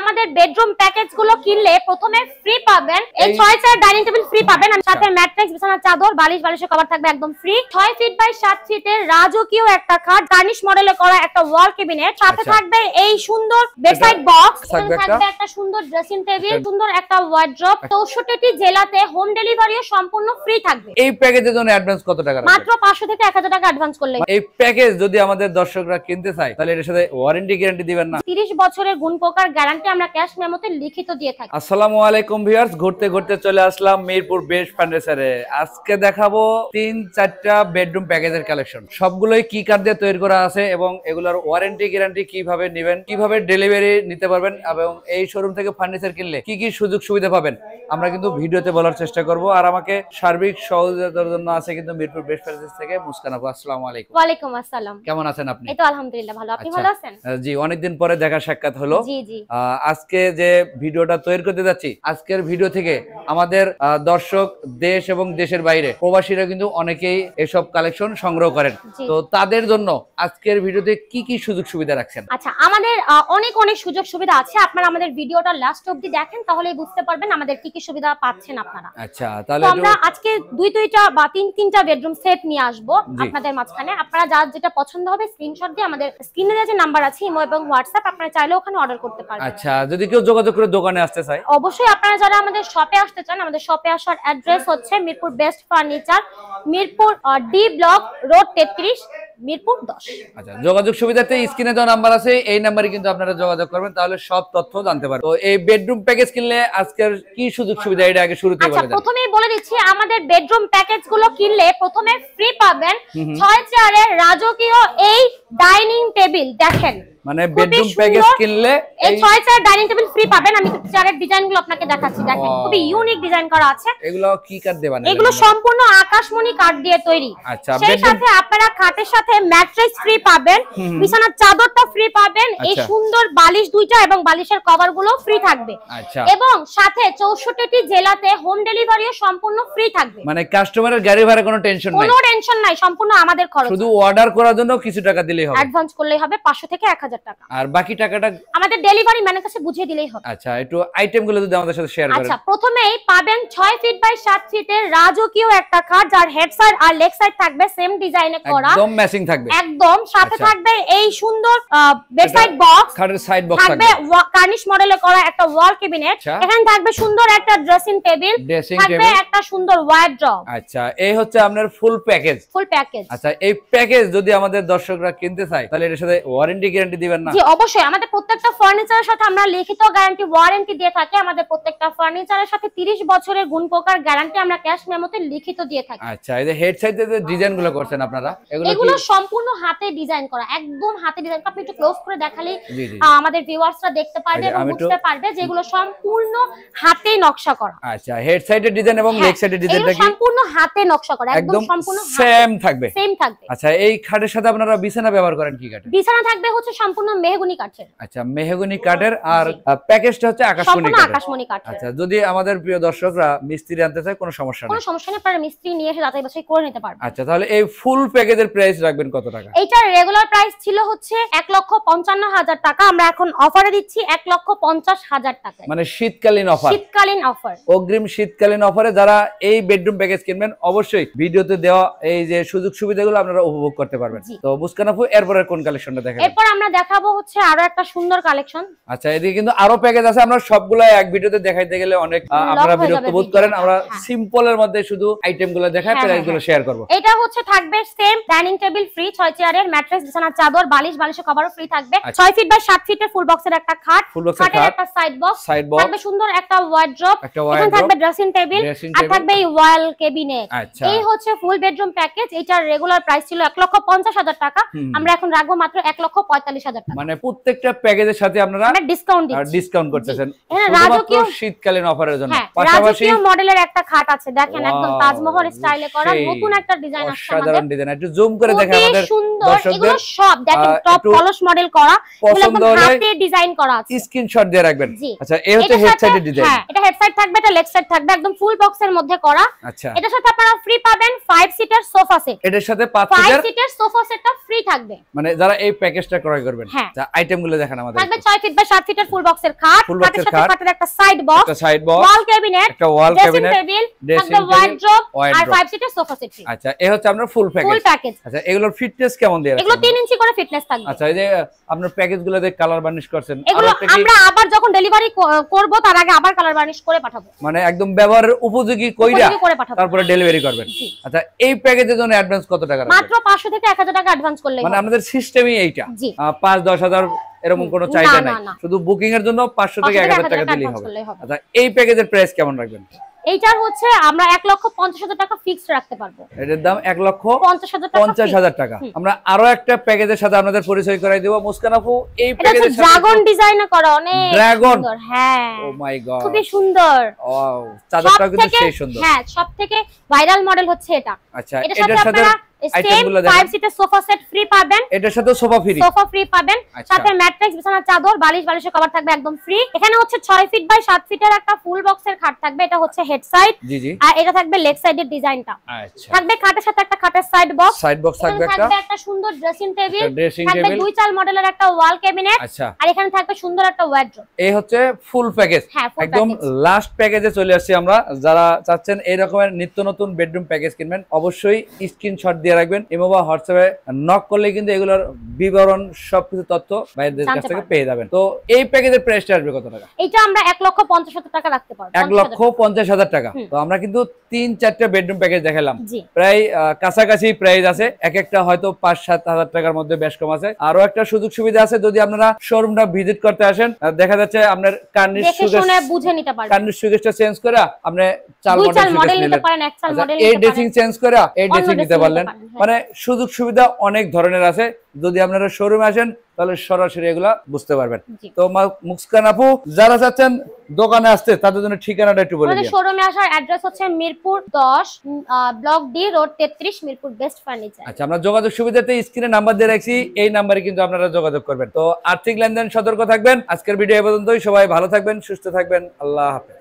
আমাদের bedroom package গুলো কিনলে প্রথমে ফ্রি পাবেন এই 6 চেয়ার ডাইনিং টেবিল ফ্রি পাবেন, আর সাথে ম্যাট্রেস, বিছানার চাদর, বালিশ, বালিশের কভার থাকবে একদম ফ্রি। 6 ফিট বাই 7 ফিটের রাজকীয় একটা খাট, গার্নিশ মডেলে করা একটা ওয়াল ক্যাবিনেট, সাথে থাকবে এই সুন্দর বেডসাইড বক্স, থাকবে একটা সুন্দর ড্রেসিং টেবিল, সুন্দর একটা ওয়ার্ড্রপ। 64টি জেলাতে হোম ডেলিভারিও সম্পূর্ণ ফ্রি থাকবে। এই প্যাকেজের জন্য অ্যাডভান্স কত টাকা? মাত্র 500 থেকে 1000 টাকা অ্যাডভান্স করলে। এই প্যাকেজ যদি আমাদের দর্শকরা কিনতে চায় তাহলে এর সাথে ওয়ারেন্টি গ্যারান্টি দিবেন না? 30 বছরের গুণ প্রকার গ্যারান্টি আমরা ক্যাশ মেমোতে লিখিত দিয়ে থাকি। আসসালামু আলাইকুম ভিউয়ার্স, ঘুরতে ঘুরতে চলে আসলাম মিরপুর বেস্ট ফার্নিচারে। আজকে দেখাবো 3-4টা বেডরুম প্যাকেজের কালেকশন। সবগুলোই কি কার্ড দিয়ে তৈরি করা আছে এবং এগুলোর ওয়ারেন্টি গ্যারান্টি কিভাবে নেবেন, কিভাবে ডেলিভারি নিতে পারবেন এবং এই শোরুম থেকে ফার্নিচার কিনলে কি কি সুযোগ সুবিধা পাবেন আমরা কিন্তু ভিডিওতে বলার চেষ্টা করব। আর আমাকে সার্বিক সহযোগিতার জন্য আছে কিন্তু মিরপুর বেস্ট ফার্নিচার থেকে মুস্কান আপু। আসসালামু আলাইকুম। ওয়া আলাইকুম আসসালাম। কেমন আছেন আপনি? এই তো আলহামদুলিল্লাহ ভালো। আপনি ভালো আছেন? জি, অনেকদিন পরে দেখা সাক্ষাৎ হলো। জি জি। আজকে যে ভিডিওটা তৈরি করতে যাচ্ছি, আজকের ভিডিও থেকে আমাদের দর্শক দেশ এবং দেশের বাইরে প্রবাসীরা কিন্তু অনেকেই এসব কালেকশন সংগ্রহ করেন, তো তাদের জন্য আজকের ভিডিওতে কি কি সুযোগ সুবিধা রাখছেন? আচ্ছা, আমাদের অনেক অনেক সুযোগ সুবিধা আছে। আপনারা আমাদের ভিডিওটা লাস্ট অবধি দেখেন, তাহলেই বুঝতে পারবেন আমাদের কি কি সুবিধা পাচ্ছেন আপনারা। আচ্ছা, তাহলে আমরা আজকে 2-2টা বা 3-3টা বেডরুম সেট নিয়ে আসবো আপনাদের মাঝখানে। আপনারা যার যেটা পছন্দ হবে স্ক্রিনশট দিয়ে আমাদের স্ক্রিনে যে নাম্বার আছে ইমো এবং হোয়াটসঅ্যাপ, আপনারা চাইলে ওখানে অর্ডার করতে পারবেন। আচ্ছা, যদি কেউ যোগাযোগ করে দোকানে আসতে চায়? অবশ্যই আপনারা যারা আমাদের শপে আসতে চান, আমাদের শপে আসার অ্যাড্রেস হচ্ছে Mirpur best furniture, Mirpur D block, road 33, Mirpur 10। আচ্ছা, যোগাযোগ সুবিধাতে স্ক্রিনে দেওয়া নাম্বার আছে, এই নাম্বারে কিন্তু আপনারা যোগাযোগ করবেন, তাহলে সব তথ্য জানতে পারবেন। তো এই বেডরুম প্যাকেজ কিনলে আজকের কি সুযোগ সুবিধা এটা আগে শুরুতে বলে দেন। আচ্ছা, প্রথমেই বলে দিচ্ছি আমাদের বেডরুম প্যাকেজ গুলো কিনলে প্রথমে ফ্রি পাবেন 6 চেয়ারের রাজকীয় এই ডাইনিং টেবিল। দেখেন, মানে বেডরুম প্যাকেজ কিনলে এই 6 চেয়ার ডাইনিং টেবিল ফ্রি পাবেন। আমি চেয়ারের ডিজাইনগুলো আপনাকে দেখাচ্ছি। দেখেন, খুবই ইউনিক ডিজাইন করা আছে। এগুলো কি কাঠ দিয়ে বানানো? এগুলো সম্পূর্ণ আকাশমণি কাঠ দিয়ে তৈরি। আচ্ছা, সেই সাথে আপনারা খাটের সাথে ম্যাট্রেস ফ্রি পাবেন, বিছানার চাদরটা ফ্রি পাবেন, এই সুন্দর বালিশ 2টা এবং বালিশের কভার গুলো ফ্রি থাকবে। আচ্ছা, এবং সাথে 64টি জেলাতে হোম ডেলিভারিও সম্পূর্ণ ফ্রি থাকবে। মানে কাস্টমারের গাড়ি ভাড়া কোনো টেনশন নাই? কোনো টেনশন নাই, সম্পূর্ণ আমাদের খরচ। শুধু অর্ডার করার জন্য কিছু টাকা দিলেই হবে, অ্যাডভান্স করলেই হবে 500 থেকে 1000 টাকা, আর বাকি টাকাটা আমাদের ডেলিভারি ম্যানের কাছে বুঝিয়ে দিলেই হবে। আচ্ছা, একটু আইটেমগুলো যদি আমাদের সাথে শেয়ার করেন। আচ্ছা, প্রথমেই পাবেন 6 ফিট বাই 7 ফিটের রাজকীয় একটা খাট, যার হেড সাইড আর লেগ সাইড থাকবে সেম ডিজাইনে করা, একদম ম্যাচিং থাকবে একদম। সাথে থাকবে এই সুন্দর বেডসাইড বক্স, খাটের সাইড বক্স থাকবে কার্নিশ মডেলে করা একটা ওয়াল ক্যাবিনেট, এখানে থাকবে সুন্দর একটা ড্রেসিং টেবিল, থাকবে একটা সুন্দর ওয়ার্ড্রপ। আচ্ছা, এই হচ্ছে আপনার ফুল প্যাকেজ। Full package. আচ্ছা, এই প্যাকেজ যদি আমাদের দর্শকরা কিনতে চায় তাহলে এর সাথে ওয়ারেন্টি গ্যারান্টি দিবেন না? জি অবশ্যই, আমাদের প্রত্যেকটা ফার্নিচারের সাথে আমরা লিখিত গ্যারান্টি ওয়ারেন্টি দিয়ে থাকি। আমাদের প্রত্যেকটা ফার্নিচারের সাথে 30 বছরের গুণ প্রকার গ্যারান্টি আমরা ক্যাশ মেমোতে লিখিত দিয়ে থাকি। আচ্ছা, এই যে হেড সাইডে যে ডিজাইনগুলো করছেন আপনারা, এগুলো সম্পূর্ণ হাতে ডিজাইন করা, একদম হাতে ডিজাইন। আপনি একটু ক্লোজ করে দেখালে আমাদের ভিউয়ার্সরা দেখতে পারবে এবং বুঝতে পারবে যে এগুলো সম্পূর্ণ হাতে নকশা করা। আচ্ছা, হেড সাইডের ডিজাইন এবং লেগ সাইডের ডিজাইনটা কি সম্পূর্ণ হাতে নকশা করা, একদম সম্পূর্ণ সেম থাকবে? সেম থাকবে। আচ্ছা, এই খাটের সাথে আপনারা বিছানা ব্যবহার করেন কি কাঠের? বিছানা থাকবে হচ্ছে সম্পূর্ণ মেহগনি কাঠের। আচ্ছা, মেহগনি কাঠের, আর প্যাকেজটা হচ্ছে আকাশমণি কাঠের। আচ্ছা, যদি আমাদের প্রিয় দর্শকরা মিস্ত্রি আনতে চায় কোনো সমস্যা নেই? কোনো সমস্যা নেই, আপনারা মিস্ত্রি নিয়ে এসে যাচাই বাছাই করে নিতে পারবেন। আচ্ছা, তাহলে এই ফুল প্যাকেজের প্রাইস রাখবেন কত টাকা? এইটার রেগুলার প্রাইস ছিল হচ্ছে 1,55,000 টাকা, আমরা এখন অফারে দিচ্ছি 1,50,000 টাকা। মানে শীতকালীন অফার? শীতকালীন অফার, অগ্রিম শীতকালীন অফারে যারা এই বেডরুম প্যাকেজ কিনবেন অবশ্যই ভিডিওতে দেওয়া এই যে সুযোগ সুবিধাগুলো আপনারা উপভোগ করতে পারবেন। তো মুস্কান আপু, এরপরে কোন কালেকশনটা দেখাবেন? এরপর আমরা দেখাবো হচ্ছে আরো একটা সুন্দর কালেকশন। আচ্ছা, এদিকে কিন্তু আরো প্যাকেজ আছে, আমরা সবগুলো এক ভিডিওতে দেখাইতে গেলে অনেক আপনারা বিরক্ত বোধ করেন। আমরা সিম্পলের মধ্যে শুধু আইটেমগুলো দেখাই, প্রাইসগুলো শেয়ার করব। এটা হচ্ছে থাকবে সেম ডাইনিং টেবিল ফ্রি, 6 চেয়ারের ম্যাট্রেস, বিছানার চাদর, বালিশ, বালিশের কভারও ফ্রি থাকবে। 6 ফিট বাই 7 ফিটের ফুল বক্সের একটা খাট, খাটের একটা সাইড বক্স, থাকবে সুন্দর একটা ওয়ার্ড্রপ, এখানে থাকবে ড্রেসিং টেবিল, আর থাকবে এই ওয়াল ক্যাবিনেট। এই হচ্ছে ফুল বেডরুম প্যাকেজ। এটার রেগুলার প্রাইস ছিল 1,50,000 টাকা, আমরা এখন রাখবো মাত্র 1,45,000 টাকা। মানে প্রত্যেকটা প্যাকেজের সাথে আপনারা ডিসকাউন্ট করতেছেন শুধুমাত্র শীতকালীন অফারের জন্য। পাশাপাশি মডেলের একটা খাট আছে, দেখেন একদম তাজমহল স্টাইলে করা, নতুন একটা ডিজাইন আসছে আমাদের। সাধারণ ডিজাইন, একটু জুম করে দেখেন আমাদের দর্শকদের। এগুলো সব দেখেন টপ পলিশ মডেল করা, পছন্দ হলে হাতে ডিজাইন করা আছে, স্ক্রিনশট দিয়ে রাখবেন। আচ্ছা, এই হচ্ছে হেড সাইডের ডিজাইন। হ্যাঁ, এটা হেড সাইড থাকবে, এটা লেগ সাইড থাকবে, একদম ফুল বক্সের মধ্যে করা। আচ্ছা, এটার সাথে আপনারা ফ্রি পাবেন 5 সিটার সোফা সেট। এটার সাথে 5 সিটার সোফা সেটটা ফ্রি থাকবে। মানে যারা এই প্যাকেজটা ক্রয় করবে করবেন। হ্যাঁ। আচ্ছা আইটেম গুলো দেখেন আমাদের। থাকবে 6 ফিট বাই 7 ফিটের ফুল বক্সের খাট, খাটের সাথে খাটের একটা সাইড বক্স, ওয়াল ক্যাবিনেট, একটা ওয়াল ক্যাবিনেট, টেবিল, থাকবে ওয়ার্ড্রোব আর 5 সিটের সোফা সেট। আচ্ছা এই হচ্ছে আপনার ফুল প্যাকেজ। আচ্ছা এগুলোর ফিটনেস কেমন দেয়া আছে? এগুলো 3 ইঞ্চি করে ফিটনেস থাকবে। আচ্ছা এই যে আপনার প্যাকেজগুলোতে কালার বার্নিশ করছেন, এগুলো আমরা আবার যখন ডেলিভারি করব তার আগে আবার কালার বার্নিশ করে পাঠাবো, মানে একদম ব্যবহারের উপযোগী কইরা তারপরে ডেলিভারি করবেন। আচ্ছা এই প্যাকেজের জন্য অ্যাডভান্স কত টাকা রাখবেন? মাত্র 500 থেকে 1000 টাকা অ্যাডভান্স করলেই মানে আমাদের সিস্টেমই এইটা। 5-10 হাজার এরকম কোনো চাইতে নাই, শুধু বুকিং এর জন্য 500 থেকে 1000 টাকা দিলেই হবে। আচ্ছা এই প্যাকেজের প্রাইস কেমন রাখবেন? এইটার হচ্ছে আমরা 1,50,000 টাকা ফিক্সড রাখতে পারবো। এটার দাম 1,50,000 টাকা। আমরা আরো একটা প্যাকেজের সাথে আপনাদের পরিচয় করাই দেব। মুস্কান আপু এই প্যাকেজের সাথে ড্রাগন ডিজাইনে করা, অনেক সুন্দর। হ্যাঁ ও মাই গড খুবই সুন্দর। ওয়াও চাদরটা কিন্তু সেই সুন্দর। হ্যাঁ সবথেকে ভাইরাল মডেল হচ্ছে এটা। আচ্ছা এটার সাথে আইটেমগুলো দেখেন। 5 সিটের সোফা সেট ফ্রি পাবেন, এটার সাথে সোফা ফ্রি পাবেন, সাথে ম্যাট্রেস, বিছানার চাদর, বালিশের কভার থাকবে একদম ফ্রি। এখানে হচ্ছে 6 ফিট বাই 7 ফিটের একটা ফুল বক্সের খাট থাকবে, এটা হচ্ছে হেড সাইড। জি জি। আর এটা থাকবে লেগ সাইডের ডিজাইনটা। আচ্ছা থাকবে খাটের সাথে একটা খাটের সাইড বক্স থাকবে, একটা সুন্দর ড্রেসিং টেবিল থাকবে, 2 চাল মডেলের একটা ওয়াল ক্যাবিনেট। আচ্ছা আর এখানে থাকবে সুন্দর একটা ওয়ার্ড্রোব। এই হচ্ছে ফুল প্যাকেজ। একদম লাস্ট প্যাকেজে চলে আসছি আমরা। যারা চাচ্ছেন এই রকমের নিত্য নতুন বেডরুম প্যাকেজ কিনবেন অবশ্যই স্ক্রিনশট দিয়ে রাখবেন। ইমোবা হোয়াটসঅ্যাপে নক করলে কিন্তু এগুলোর বিবরণ সবকিছু তথ্য ভাইদের কাছ থেকে পেয়ে যাবেন। তো এই প্যাকেজের প্রাইসটা আসবে কত টাকা? এটা আমরা 1,50,000 টাকা রাখতে পারবো। 1,50,000 টাকা। তো আমরা কিন্তু 3-4টা বেডরুম প্যাকেজ দেখালাম, প্রায় কাছাকাছি প্রাইস আছে। এক একটা হয়তো 5-7 হাজার টাকার মধ্যে বেশ কম আছে। আরো একটা সুযোগ সুবিধা আছে, যদি আপনারা শোরুমটা ভিজিট করতে আসেন দেখা যাচ্ছে আপনার কার্নিশ সুগেস্টটা চেঞ্জ করে আপনি চাল মডেল নিতে পারেন, এক চাল মডেল এই ড্রেসিং চেঞ্জ করে এই ড্রেসিং নিতে পারলেন। মানে সুযোগ সুবিধা অনেক ধরনের আছে। যদি আপনারা শোরুমে আসেন তাহলে সরাসরি এগুলা বুঝতে পারবেন। তো মুস্কান আপু যারা চাচ্ছেন দোকানে আসতে তাদের জন্য ঠিকানাটা একটু বলে দিন। আমাদের শোরুমে আসার অ্যাড্রেস হচ্ছে Mirpur 10 block D road 33 Mirpur best furniture. আচ্ছা আমরা যোগাযোগ সুবিধাতে স্ক্রিনে নাম্বার দিয়ে রাখছি, এই নাম্বারে কিন্তু আপনারা যোগাযোগ করবেন। তো আর্থিক লেনদেন সতর্ক থাকবেন। আজকের ভিডিও এই পর্যন্তই। সবাই ভালো থাকবেন, সুস্থ থাকবেন। আল্লাহ হাফেজ।